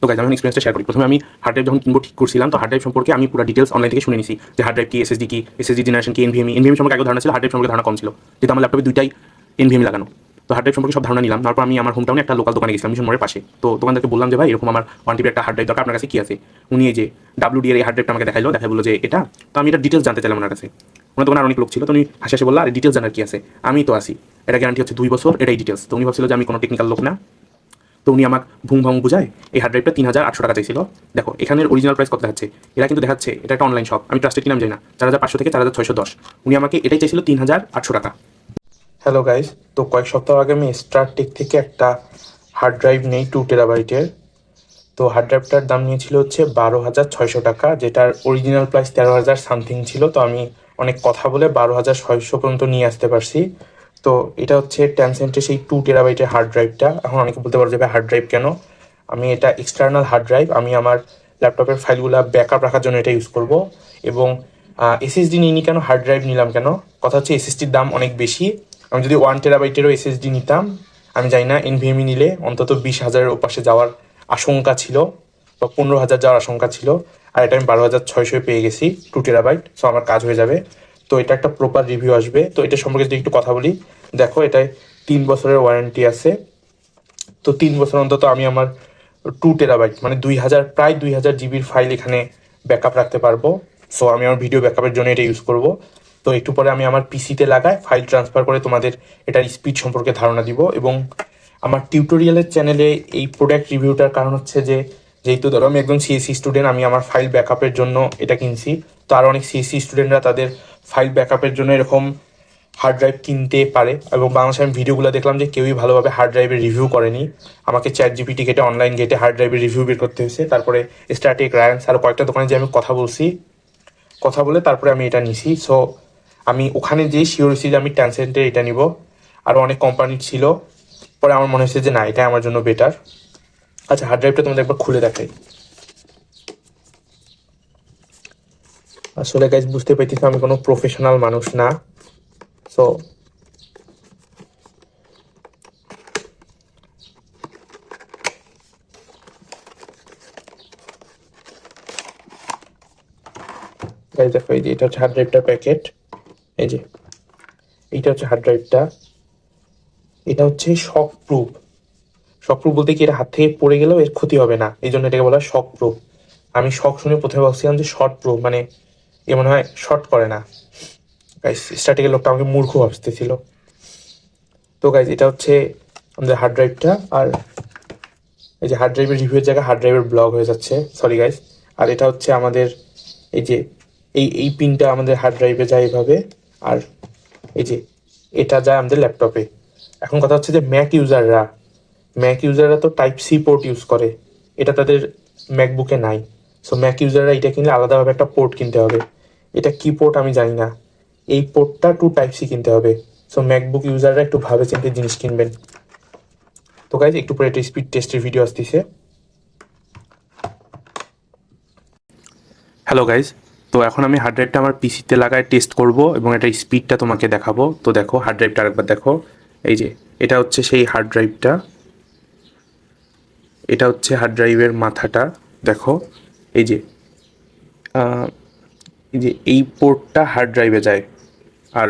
তো গাইজ আমি এক্সপিরিয়েন্সটা শেয়ার করি। প্রথমে আমি হার্ড ড্রাইভ যখন কিনবো ঠিক করছিলাম, তো হার্ড ড্রাইভ সম্পর্কে আমি পুরো ডিটেলস অনলাইন থেকে শুনে নিছি যে হার্ড ড্রাইভ কি, এসএসডি জেনারেশন কি, এনভিএমি সম্পর্কে আগে ধারণা ছিল, হার্ড ড্রাইভ সম্পর্কে ধারণা কম ছিল, যেহেতু আমার ল্যাপটপে দুইটাই এনভিএমি লাগানো। তো হার্ড ড্রাইভ সম্পর্কে সব ধারণা নিলাম। তারপর আমি আমার হোম টাউনে একটা লোকাল দোকানে গেছিলাম, মিশন মোড়ের পাশে। তো দোকানদারকে বললাম যে ভাই এরকম আমার 1 TB একটা হার্ড ড্রাইভ দরকার, আপনার কাছে কি আছে? উনি এই যে WD এর এই হার্ড ড্রাইভটা আমাকে দেখাইলো, দেখাই বললো যে এটা। তো আমি এটা ডিটেলস জানতে চাইলাম ওনার কাছে। ওনার দোকানে অনেক লোক ছিল, তো উনি হাসি হাসি বললো আরে ডিটেলস জানার কি আছে, আমি তো আসি, এটা গ্যারান্টি হচ্ছে 2 বছর, এটাই ডিটেলস। তো উনি ভাবছিল যে আমি কোনো টেকনিক্যাল লোক না। তো উনি আমাকে ভুং ভাং বুঝায় এই হার্ড ড্রাইভটা 3800 টাকা চাইছিল। দেখো এখানের অরিজিনাল প্রাইস কত দেখাচ্ছে, এরা কিন্তু দেখাচ্ছে এটা একটা অনলাইন শপ, আমি ট্রাস্টেড কিনাম যাই না, 4500 থেকে 4610। উনি আমাকে এটাই চাইছিল 3800 টাকা। হ্যালো গাইস, তো কয়েক সপ্তাহ আগে আমি স্টারটেক থেকে একটা হার্ড ড্রাইভ নেই 2 TB। তো হার্ড ড্রাইভটার দাম নিয়েছিল হচ্ছে 12,600 টাকা, যেটার অরিজিনাল প্রাইস 13,000 সামথিং ছিল। তো আমি অনেক কথা বলে 12,600 পর্যন্ত নিয়ে আসতে পারছি। তো এটা হচ্ছে টেনসেন্টের সেই 2 TB হার্ড ড্রাইভটা। এখন অনেকে বলতে পারো যে ভাই হার্ড ড্রাইভ কেন? আমি এটা এক্সটার্নাল হার্ড ড্রাইভ, আমি আমার ল্যাপটপের ফাইলগুলো ব্যাকআপ রাখার জন্য এটা ইউজ করব। এবং এসএসডি নিইনি কেন, হার্ড ড্রাইভ নিলাম কেন? কথা হচ্ছে এসএসডির দাম অনেক বেশি। আমি যদি 1 TB এসএসডি নিতাম, আমি জানি না এনভিএমই নিলে অন্তত 20,000-এর ওপাশে যাওয়ার আশঙ্কা ছিল, বা 15,000 যাওয়ার আশঙ্কা ছিল। আর এটা আমি 12,600 পেয়ে গেছি 2 TB। সো আমার কাজ হয়ে যাবে। তো এটা একটা প্রপার রিভিউ আসবে। তো এটা সম্পর্কে যদি একটু কথা বলি, দেখো এটায় 3 বছরের ওয়ারেন্টি আছে। তো 3 বছর অন্তত আমি আমার 2 TB মানে 2,000 প্রায় 2,000 জিবির ফাইল এখানে ব্যাকআপ রাখতে পারবো। সো আমি আমার ভিডিও ব্যাকআপের জন্য এটা ইউজ করব। তো একটু পরে আমি আমার পিসিতে লাগাই ফাইল ট্রান্সফার করে তোমাদের এটার স্পিড সম্পর্কে ধারণা দিব। এবং আমার টিউটোরিয়ালের চ্যানেলে এই প্রোডাক্ট রিভিউটার কারণ হচ্ছে যে, যেহেতু ধরো আমি একজন সিএসসি স্টুডেন্ট, আমি আমার ফাইল ব্যাকআপের জন্য এটা কিনছি। তো আরও অনেক সিএসসি স্টুডেন্টরা তাদের ফাইল ব্যাকআপের জন্য এরকম হার্ড ড্রাইভ কিনতে পারে। এবং বাংলাদেশে আমি ভিডিওগুলো দেখলাম যে কেউই ভালোভাবে হার্ড ড্রাইভের রিভিউ করেনি। আমাকে ChatGPT ঘেটে অনলাইন ঘেটে হার্ড ড্রাইভের রিভিউ বের করতে হয়েছে। তারপরে স্টারটেক, রায়ান্স আর কয়েকটা দোকানে যে আমি কথা বলে তারপরে আমি এটা নিছি। সো আমি ওখানে যেই শিওর হয়েছি যে আমি টেনসেন্টে এটা নিব। আরও অনেক কোম্পানি ছিল, পরে আমার মনে হয়েছে যে না, এটা আমার জন্য বেটার। আচ্ছা, হার্ড ড্রাইভটা তোমাদের একবার খুলে দেখাই। আসলে গাইজ বুঝতে পারতেছি আমি কোনো প্রফেশনাল মানুষ না। সো গাইজ দেখো, এই যে এটা হচ্ছে হার্ড ড্রাইভটার প্যাকেট। এই যে এইটা হচ্ছে হার্ড ড্রাইভটা। এটা হচ্ছে শক প্রুফ। শক প্রুফ বলতে কি, এটা হাত থেকে পড়ে গেলেও এর ক্ষতি হবে না, এই জন্য এটাকে বলা হয় শক প্রুফ। আমি শক শুনে প্রথমে ভাবছিলাম যে শর্ট প্রুফ, মানে এ মনে হয় শর্ট করে না। গাইজ স্টার্টিংয়ের লোকটা আমাকে মূর্খ ভাবতেছিল। তো গাইজ এটা হচ্ছে আমাদের হার্ড ড্রাইভটা। আর এই যে হার্ড ড্রাইভের রিভিউয়ের জায়গায় হার্ড ড্রাইভের ব্লগ হয়ে যাচ্ছে, সরি গাইজ। আর এটা হচ্ছে আমাদের এই যে এই পিনটা আমাদের হার্ড ড্রাইভে যায় এভাবে। আর এই যে এটা যায় আমাদের ল্যাপটপে। এখন কথা হচ্ছে যে ম্যাক ইউজাররা তো Type-C পোর্ট ইউজ করে, এটা তাদের ম্যাকবুকে নাই। সো ম্যাক ইউজাররা এটা কিনলে আলাদাভাবে একটা পোর্ট কিনতে হবে। এটা কি পোর্ট আমি জানি না, এই পোর্টটা টু Type-C কিনতে হবে। সো ম্যাকবুক ইউজাররা একটু ভাবে চিন্তে জিনিস কিনবেন। তো গাইজ একটু পরে একটা স্পিড টেস্টের ভিডিও আসতেছে। হ্যালো গাইজ, তো এখন আমি হার্ড ড্রাইভটা আমার পিসিতে লাগায় টেস্ট করব এবং এটার স্পিডটা তোমাকে দেখাবো। তো দেখো হার্ড ড্রাইভটা আরেকবার দেখো। এই যে এটা হচ্ছে সেই হার্ড ড্রাইভটা, এটা হচ্ছে হার্ড ড্রাইভের মাথাটা। দেখো এই যে এই পোর্টটা হার্ড ড্রাইভে যায়, আর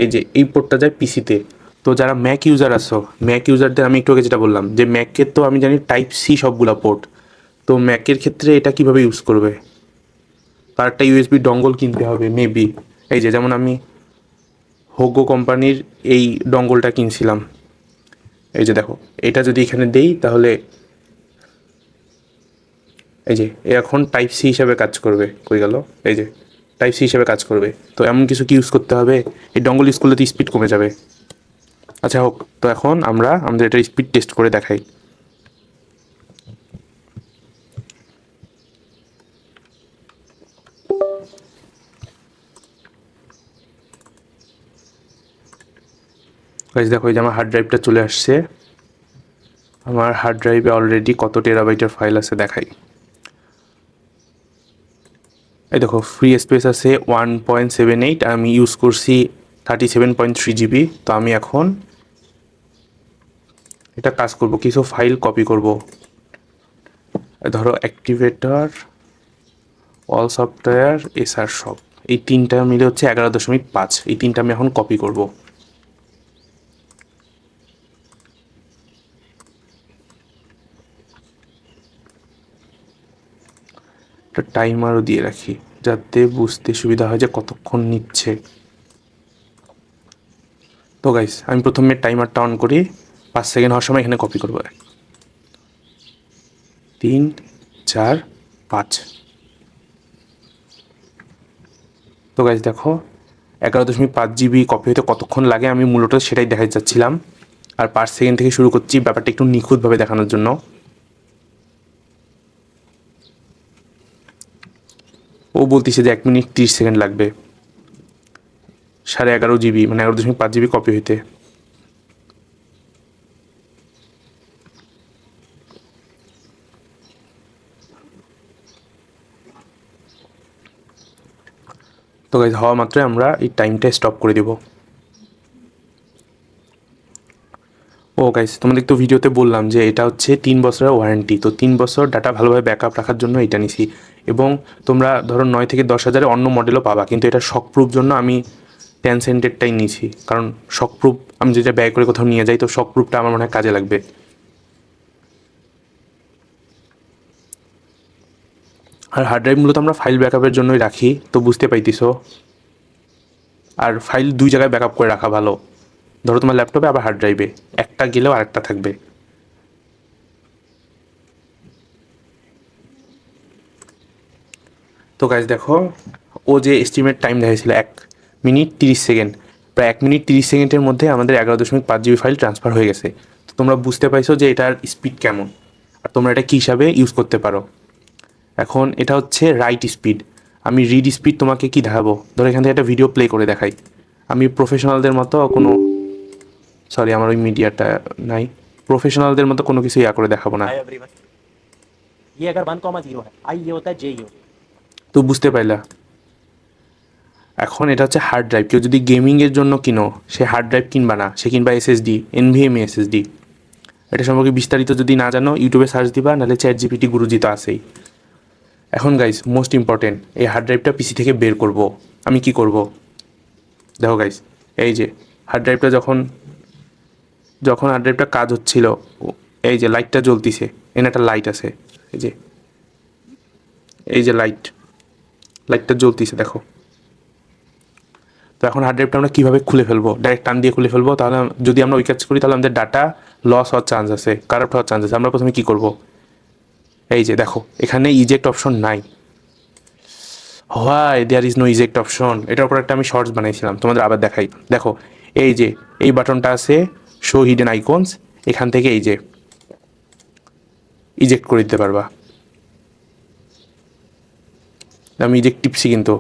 এই যে এই পোর্টটা যায় পিসিতে। তো যারা ম্যাক ইউজার আছো, ম্যাক ইউজারদের আমি একটু আগে যেটা বললাম যে ম্যাকের তো আমি জানি Type-C সবগুলা পোর্ট। তো ম্যাকের ক্ষেত্রে এটা কিভাবে ইউজ করবে, তার একটা ইউএসবি ডঙ্গল কিনতে হবে মেবি। এই যে যেমন আমি হোগো কোম্পানির এই ডঙ্গলটা কিনছিলাম। এই যে দেখো, এটা যদি এখানে দেই তাহলে এই যে এখন Type-C হিসাবে কাজ করবে। কই গেল? এই যে Type-C হিসাবে কাজ করবে। তো এমন কিছু কি ইউজ করতে হবে, এই ডঙ্গল ইউজ করলে তো স্পিড কমে যাবে। আচ্ছা হোক, তো এখন আমরা আমাদের এটার স্পিড টেস্ট করে দেখাই। গাইস দেখো, এই যে আমার হার্ড ড্রাইভটা চলে আসছে। আমার হার্ড ড্রাইভে অলরেডি কত টেরাবাইটের ফাইল আছে দেখাই। এই দেখো, ফ্রি স্পেস আছে 1.78, আমি ইউজ করছি 37.3 GB। তো আমি এখন এটা কাজ করব, কিছু ফাইল কপি করব। ধরো অ্যাক্টিভেটর, অল সফটওয়্যার, এসআর সব, এই তিনটা মিলে হচ্ছে 11.5। এই তিনটা আমি এখন কপি করব। একটা টাইমারও দিয়ে রাখি যাতে বুঝতে সুবিধা হয় যে কতক্ষণ নিচ্ছে। তো গাইস আমি প্রথমে টাইমারটা অন করি, 5 সেকেন্ড হওয়ার সময় এখানে কপি করবো। 3, 4, 5। তো গাইস দেখো 11.5 GB কপি হতে কতক্ষণ লাগে আমি মূলত সেটাই দেখাতে চাচ্ছিলাম। আর 5 সেকেন্ড থেকে শুরু করছি, ব্যাপারটা একটু নিখুঁতভাবে দেখানোর জন্য। ও বলতেছে যে 1 মিনিট 30 সেকেন্ড লাগবে 11.5 GB, মানে 11.5 GB কপি হইতে। তো গাইস হওয়া মাত্রই আমরা এই টাইমটা স্টপ করে দেব। ও গাইস তোমাদের তো ভিডিওতে বললাম যে এটা হচ্ছে 3 বছরের ওয়ারেন্টি, তো 3 বছর ডাটা ভালোভাবে ব্যাকআপ রাখার জন্য এটা নিছি। এবং তোমরা ধরো 9 থেকে 10 হাজারে অন্য মডেলও পাবা, কিন্তু এটা শক প্রুফ জন্য আমি টেনসেন্টেরটাই নিয়েছি, কারণ শক প্রুফ আমি যেটা ব্যয় করে কোথাও নিয়ে যাই, তো শক প্রুফটা আমার মনে হয় কাজে লাগবে। আর হার্ড ড্রাইভ মূলত আমরা ফাইল ব্যাকআপের জন্যই রাখি, তো বুঝতে পাইতেছো। আর ফাইল 2 জায়গায় ব্যাকআপ করে রাখা ভালো, ধরো তোমার ল্যাপটপে আবার হার্ড ড্রাইভে, একটা গেলেও আরেকটা থাকবে। তো গাইজ দেখো ও যে এস্টিমেট টাইম দেখাইছিল 1 মিনিট 30 সেকেন্ড, প্রায় 1 মিনিট 30 সেকেন্ডের মধ্যে আমাদের 11.5 GB ফাইল ট্রান্সফার হয়ে গেছে। তো তোমরা বুঝতে পাইছো যে এটার স্পিড কেমন, আর তোমরা এটা কী হিসাবে ইউজ করতে পারো। এখন এটা হচ্ছে রাইট স্পিড। আমি রিড স্পিড তোমাকে কি দেখাবো, ধরো এখান থেকে একটা ভিডিও প্লে করে দেখাই। আমি প্রফেশনালদের মতো কোনো, সরি আমার ওই মিডিয়াটা নাই, প্রফেশনালদের মতো কোনো কিছু ইয়া করে দেখাবো না। हाय एवरीवन, ये अगर 1,0 है, आई ये होता है जे यू। তো বুঝতে পারলা। এখন এটা হচ্ছে হার্ড ড্রাইভ, কেউ যদি গেমিংয়ের জন্য কিনো সে হার্ড ড্রাইভ কিনবা না, সে কিনবা এসএসডি, এনভিএমই এসএসডি। এটা সম্পর্কে বিস্তারিত যদি না জানো ইউটিউবে সার্চ দিবা, নাহলে ChatGPT গুরুজি তো আছেই। এখন গাইস মোস্ট ইম্পর্টেন্ট, এই হার্ড ড্রাইভটা পিসি থেকে বের করব। আমি কি করব দেখো গাইস, এই যে হার্ড ড্রাইভটা যখন যখন হার্ড ড্রাইভটা কাজ হচ্ছিল, এই যে লাইটটা জ্বলতিছে, এখানে একটা লাইট আছে, এই যে এই যে লাইটটা জ্বলতিছে দেখো। তো এখন হার্ড ড্রাইভটা আমরা কীভাবে খুলে ফেলবো, ডাইরেক্ট টান দিয়ে খুলে ফেলবো? তাহলে যদি আমরা ওই কাজ করি তাহলে আমাদের ডাটা লস হওয়ার চান্স আছে, কারাপ্ট হওয়ার চান্স আছে। আমরা প্রথমে কী করব, এই যে দেখো এখানে ইজেক্ট অপশন নাই। Why there is no eject option, এটার উপর একটা আমি শর্টস বানাইছিলাম, তোমাদের আবার দেখাই। দেখো এই যে এই বাটনটা আছে শো হিডেন আইকনস, এখান থেকে এই যে ইজেক্ট করে দিতে পারবা। আমি ইজেক্ট টিপছি কিন্তু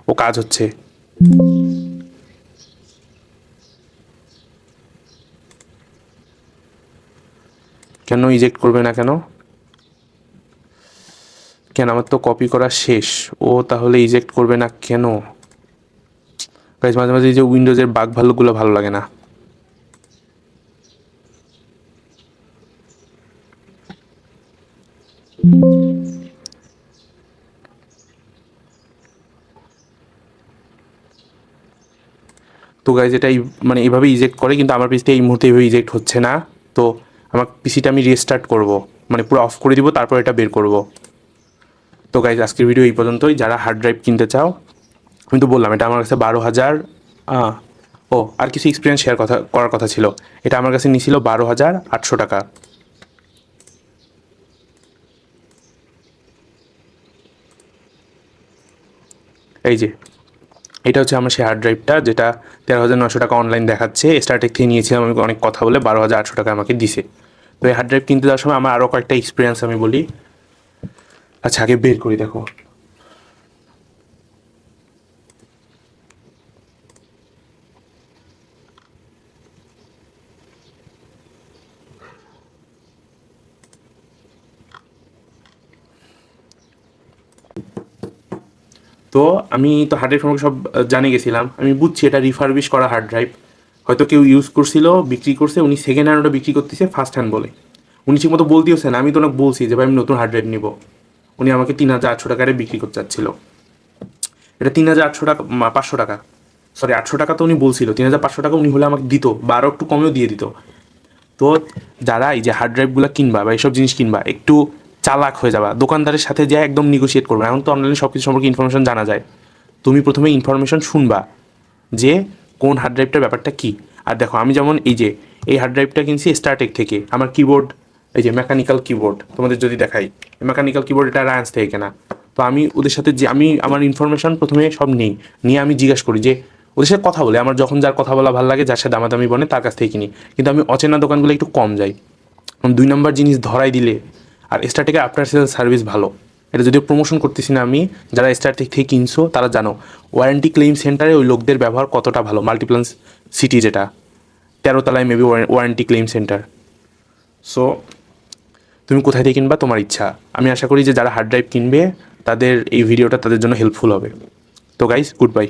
ও কাজ হচ্ছে। কেন ইজেক্ট করবে না কেন? কেন, আমার তো কপি করা শেষ, ও তাহলে ইজেক্ট করবে না কেন? গাইজ মাঝে মাঝে এই যে উইন্ডোজের বাগ ভাল্লুকগুলো ভালো লাগে না। তো গাইজ এটা মানে এইভাবে ইজেক্ট করে, কিন্তু আমার পিসিতে এই মুহূর্তে এইভাবে ইজেক্ট হচ্ছে না। তো আমার পিসিটা আমি রিস্টার্ট করব, মানে পুরো অফ করে দিব, তারপর এটা বের করব। তো গাইজ আজকের ভিডিও এই পর্যন্তই। যারা হার্ড ড্রাইভ কিনতে চাও, আমি তো বললাম এটা আমার কাছে 12,000, ও আর কিছু এক্সপিরিয়েন্স শেয়ার করার কথা ছিল। এটা আমার কাছে নিয়েছিল 12,800 টাকা। এই যে এটা হচ্ছে আমার সেই হার্ড ড্রাইভটা, যেটা 13,900 টাকা অনলাইন দেখাচ্ছে। স্টার্টেক থেকে নিয়েছিলাম আমি অনেক কথা বলে, 12,800 টাকা আমাকে দিছে। তো এই হার্ড ড্রাইভ কিনতে যাওয়ার সময় আমার আরও কয়েকটা এক্সপিরিয়েন্স আমি বলি। আচ্ছা আগে বের করি, দেখো তো আমি তো হার্ড ড্রাইভ সম্পর্কে সব জানে গেছিলাম, আমি বুঝছি এটা রিফারবিশ করা হার্ড ড্রাইভ। হয়তো কেউ ইউজ করছিল, বিক্রি করছে, উনি সেকেন্ড হ্যান্ড ওটা বিক্রি করতেছে ফার্স্ট হ্যান্ড বলে। উনি ঠিক মতো বলতেওছেন, আমি তো ওনাকে বলছি যে ভাই আমি নতুন হার্ড ড্রাইভ নিব। উনি আমাকে 3,800 টাকায় বিক্রি করতে চাচ্ছিল। এটা 3,800 টাকা, 500 টাকা, সরি 800 টাকা তো উনি বলছিল, 3,500 টাকা উনি হলে আমাকে দিত বা আরও একটু কমেও দিয়ে দিত। তো যারা এই যে হার্ড ড্রাইভগুলো কিনবা বা এইসব জিনিস কিনবা, একটু চালাক হয়ে যাবা, দোকানদারের সাথে যা একদম নেগোশিয়েট করবে। এখন তো অনলাইনে সব কিছু সম্পর্কে ইনফরমেশন জানা যায়। তুমি প্রথমে ইনফরমেশন শুনবা যে কোন হার্ড ড্রাইভটার ব্যাপারটা কী। আর দেখো আমি যেমন এই হার্ড ড্রাইভটা কিনছি স্টারটেক থেকে, আমার কিবোর্ড এই যে মেকানিক্যাল কিবোর্ড তোমাদের যদি দেখাই, মেকানিক্যাল কিবোর্ড এটা রায়ান্স থেকে কেনা। তো আমি ওদের সাথে যে আমি আমার ইনফরমেশন প্রথমে সব নিয়ে আমি জিজ্ঞাসা করি যে ওদের সাথে কথা বলে, আমার যখন যার কথা বলা ভালো লাগে, যার সাথে দামাদামি বনে তার কাছ থেকে কিনি। কিন্তু আমি অচেনা দোকানগুলো একটু কম যাই। 2 নম্বর জিনিস ধরাই দিলে। আর স্টারটেকের আফটার সেল সার্ভিস ভালো, এটা যদিও প্রমোশন করতেছি না আমি, যারা স্টারটেক থেকে কিনছো তারা জানো ওয়ারেন্টি ক্লেম সেন্টারে ওই লোকদের ব্যবহার কতটা ভালো। মাল্টিপ্লান সিটি যেটা 13 তলায় maybe warranty claim centre. So তুমি কোথায় থেকে কিনবা তোমার ইচ্ছা। আমি আশা করি যে যারা হার্ড ড্রাইভ কিনবে তাদের এই ভিডিওটা তাদের জন্য হেল্পফুল হবে। তো গাইস, গুড বাই।